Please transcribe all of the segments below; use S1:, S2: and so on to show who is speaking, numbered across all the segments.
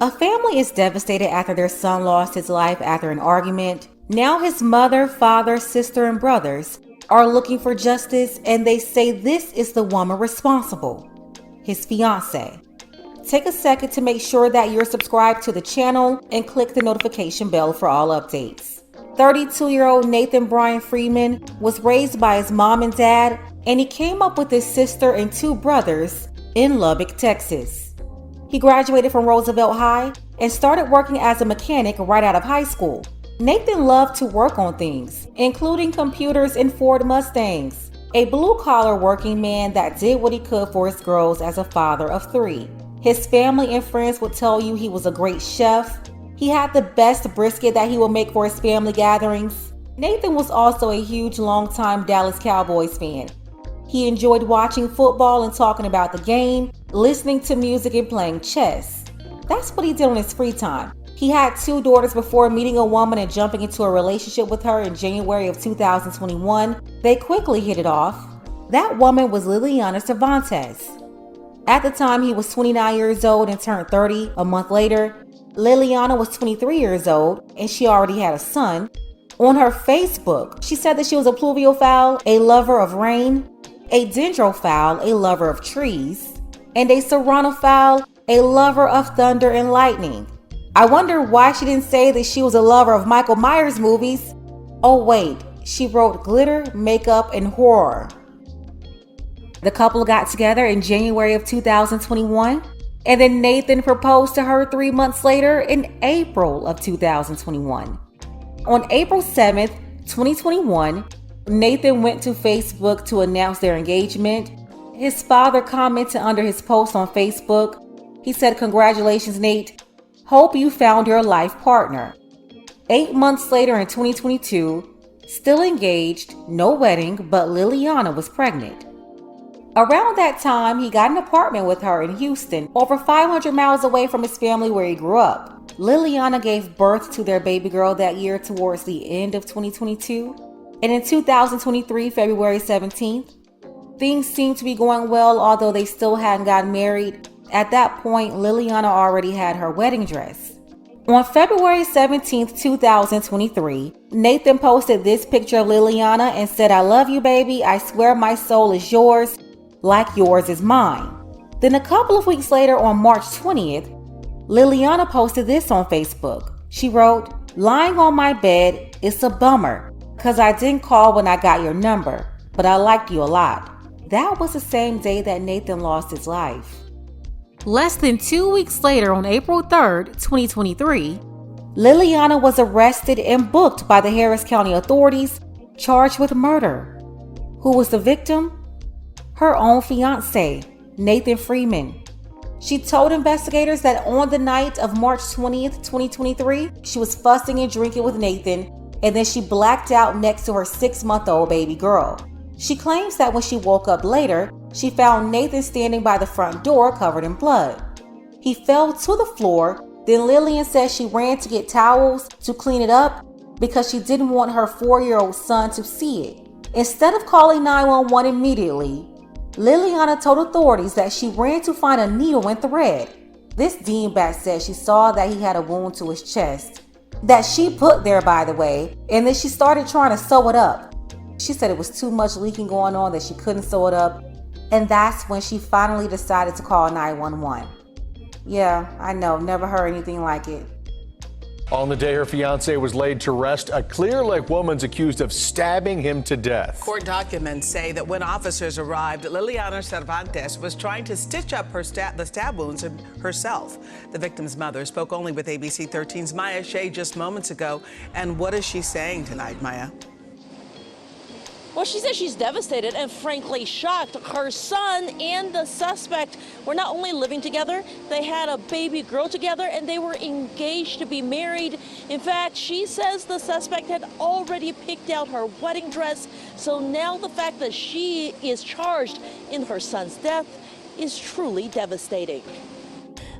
S1: A family is devastated after their son lost his life after an argument. Now his mother, father, sister, and brothers are looking for justice, and they say this is the woman responsible, his fiance. Take a second to make sure that you're subscribed to the channel and click the notification bell for all updates. 32-year-old Nathan Brian Freeman was raised by his mom and dad, and he came up with his sister and two brothers in Lubbock, Texas. He graduated from Roosevelt High and started working as a mechanic right out of high school. Nathan loved to work on things, including computers and Ford Mustangs. A blue-collar working man that did what he could for his girls as a father of three. His family and friends would tell you he was a great chef. He had the best brisket that he would make for his family gatherings. Nathan was also a huge longtime Dallas Cowboys fan. He enjoyed watching football and talking about the game, listening to music and playing chess. That's what he did on his free time. He had two daughters before meeting a woman and jumping into a relationship with her in January of 2021. They quickly hit it off. That woman was Liliana Cervantes. At the time, he was 29 years old and turned 30 a month later. Liliana was 23 years old and she already had a son. On her Facebook, she said that she was a pluviophile, a lover of rain, a dendrophile, a lover of trees, and a serranophile, a lover of thunder and lightning. I wonder why she didn't say that she was a lover of Michael Myers movies. Oh wait, she wrote glitter, makeup, and horror. The couple got together in January of 2021, and then Nathan proposed to her 3 months later in April of 2021. On April 7th, 2021, Nathan went to Facebook to announce their engagement. His father commented under his post on Facebook. He said, "Congratulations, Nate. Hope you found your life partner." 8 months later in 2022, still engaged, no wedding, but Liliana was pregnant. Around that time, he got an apartment with her in Houston, over 500 miles away from his family where he grew up. Liliana gave birth to their baby girl that year towards the end of 2022. And in 2023, February 17th, things seemed to be going well, although they still hadn't gotten married. At that point, Liliana already had her wedding dress. On February 17th, 2023, Nathan posted this picture of Liliana and said, "I love you, baby. I swear my soul is yours, like yours is mine." Then a couple of weeks later, on March 20th, Liliana posted this on Facebook. She wrote, "Lying on my bed, it's a bummer, 'cause I didn't call when I got your number, but I liked you a lot." That was the same day that Nathan lost his life. Less than 2 weeks later, on April 3rd, 2023, Liliana was arrested and booked by the Harris County authorities, charged with murder. Who was the victim? Her own fiance, Nathan Freeman. She told investigators that on the night of March 20th, 2023, she was fussing and drinking with Nathan, and then she blacked out next to her 6-month-old baby girl. She claims that when she woke up later, she found Nathan standing by the front door covered in blood. He fell to the floor. Then Lillian says she ran to get towels to clean it up because she didn't want her 4-year-old son to see it. Instead of calling 911 immediately, Liliana told authorities that she ran to find a needle and thread. This dingbat said she saw that he had a wound to his chest, that she put there, by the way, and then she started trying to sew it up. She said it was too much leaking going on that she couldn't sew it up, and that's when she finally decided to call 911. Yeah, I know, never heard anything like it.
S2: On the day her fiancé was laid to rest, a Clear Lake woman's accused of stabbing him to death.
S3: Court documents say that when officers arrived, Liliana Cervantes was trying to stitch up the stab wounds herself. The victim's mother spoke only with ABC 13's Maya Shea just moments ago. And what is she saying tonight, Maya?
S4: Well, she says she's devastated and frankly shocked. Her son and the suspect were not only living together, they had a baby girl together and they were engaged to be married. In fact, she says the suspect had already picked out her wedding dress. So now the fact that she is charged in her son's death is truly devastating.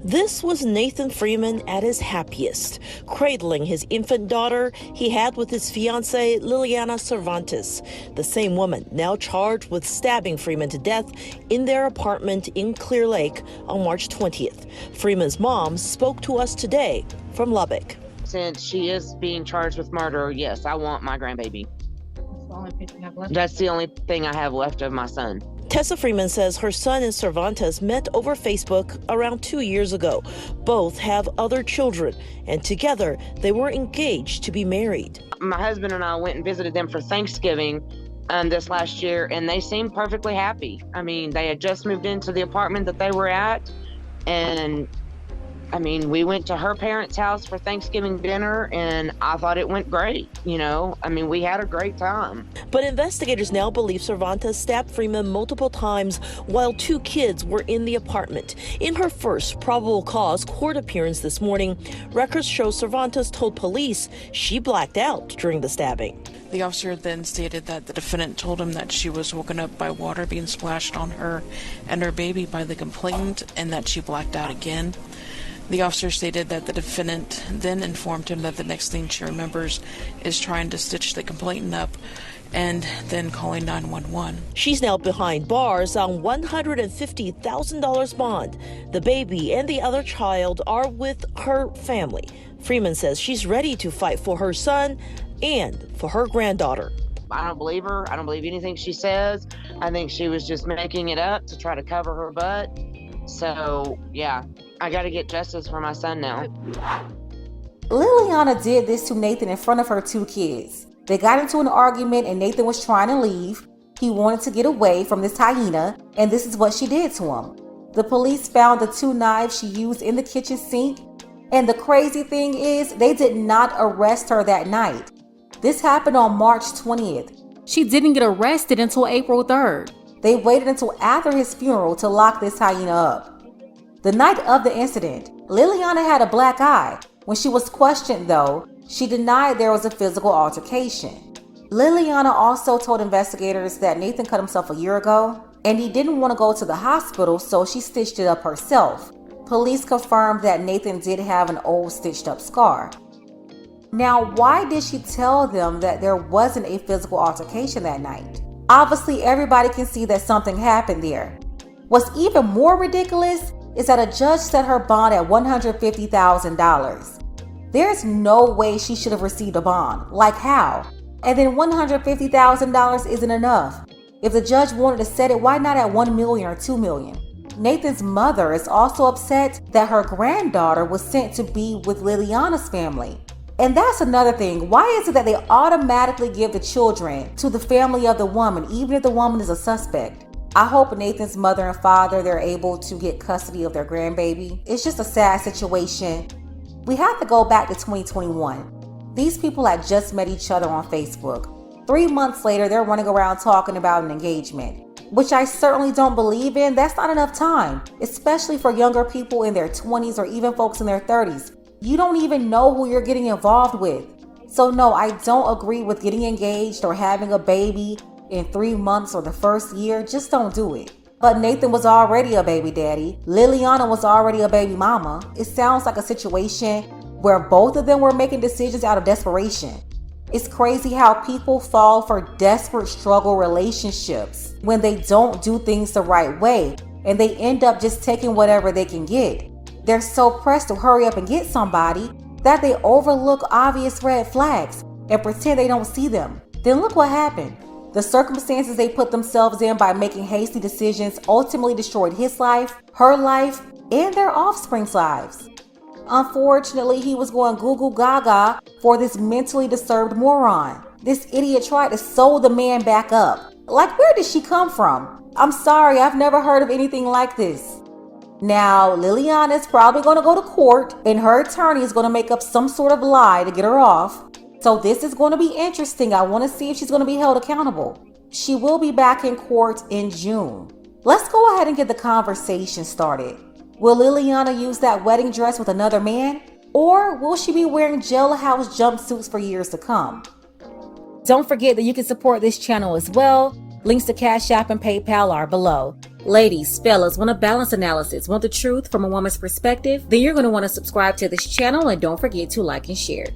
S4: This was Nathan Freeman at his happiest, cradling his infant daughter he had with his fiancée Liliana Cervantes, the same woman now charged with stabbing Freeman to death in their apartment in Clear Lake on March 20th. Freeman's mom spoke to us today from Lubbock.
S5: Since she is being charged with murder, yes, I want my grandbaby. That's the only thing I have left of my son.
S4: Tessa Freeman says her son and Cervantes met over Facebook around 2 years ago. Both have other children, and together they were engaged to be married.
S5: My husband and I went and visited them for Thanksgiving this last year, and they seemed perfectly happy. I mean, they had just moved into the apartment that they were at, and I mean, we went to her parents' house for Thanksgiving dinner, and I thought it went great, you know. I mean, we had a great time.
S4: But investigators now believe Cervantes stabbed Freeman multiple times while 2 kids were in the apartment. In her first probable cause court appearance this morning, records show Cervantes told police she blacked out during the stabbing.
S6: The officer then stated that the defendant told him that she was woken up by water being splashed on her and her baby by the complainant, and that she blacked out again. The officer stated that the defendant then informed him that the next thing she remembers is trying to stitch the complainant up and then calling 911.
S4: She's now behind bars on $150,000 bond. The baby and the other child are with her family. Freeman says she's ready to fight for her son and for her granddaughter.
S5: I don't believe her. I don't believe anything she says. I think she was just making it up to try to cover her butt. So, yeah, I got to get justice for my son now.
S1: Liliana did this to Nathan in front of her 2 kids. They got into an argument and Nathan was trying to leave. He wanted to get away from this hyena, and this is what she did to him. The police found the 2 knives she used in the kitchen sink, and the crazy thing is they did not arrest her that night. This happened on March 20th. She didn't get arrested until April 3rd. They waited until after his funeral to lock this hyena up. The night of the incident, Liliana had a black eye. When she was questioned, though, she denied there was a physical altercation. Liliana also told investigators that Nathan cut himself a year ago, and he didn't want to go to the hospital, so she stitched it up herself. Police confirmed that Nathan did have an old stitched up scar. Now, why did she tell them that there wasn't a physical altercation that night? Obviously, everybody can see that something happened there. What's even more ridiculous is that a judge set her bond at $150,000. There's no way she should have received a bond. Like how? And then $150,000 isn't enough. If the judge wanted to set it, why not at $1 million or $2 million? Nathan's mother is also upset that her granddaughter was sent to be with Liliana's family. And that's another thing. Why is it that they automatically give the children to the family of the woman, even if the woman is a suspect? I hope Nathan's mother and father, they're able to get custody of their grandbaby. It's just a sad situation. We have to go back to 2021. These people had just met each other on Facebook. 3 months later, they're running around talking about an engagement, which I certainly don't believe in. That's not enough time, especially for younger people in their 20s or even folks in their 30s. You don't even know who you're getting involved with. So no, I don't agree with getting engaged or having a baby in 3 months or the first year. Just don't do it. But Nathan was already a baby daddy. Liliana was already a baby mama. It sounds like a situation where both of them were making decisions out of desperation. It's crazy how people fall for desperate struggle relationships when they don't do things the right way, and they end up just taking whatever they can get. They're so pressed to hurry up and get somebody that they overlook obvious red flags and pretend they don't see them. Then look what happened. The circumstances they put themselves in by making hasty decisions ultimately destroyed his life, her life, and their offspring's lives. Unfortunately, he was going goo goo gaga for this mentally disturbed moron. This idiot tried to sew the man back up. Like, where did she come from? I'm sorry, I've never heard of anything like this. Now, Liliana is probably going to go to court, and her attorney is going to make up some sort of lie to get her off. So this is going to be interesting. I want to see if she's going to be held accountable. She will be back in court in June. Let's go ahead and get the conversation started. Will Liliana use that wedding dress with another man? Or will she be wearing jailhouse jumpsuits for years to come? Don't forget that you can support this channel as well Links to Cash App and PayPal are below. Ladies, fellas, want a balanced analysis, want the truth from a woman's perspective? Then you're going to want to subscribe to this channel and don't forget to like and share.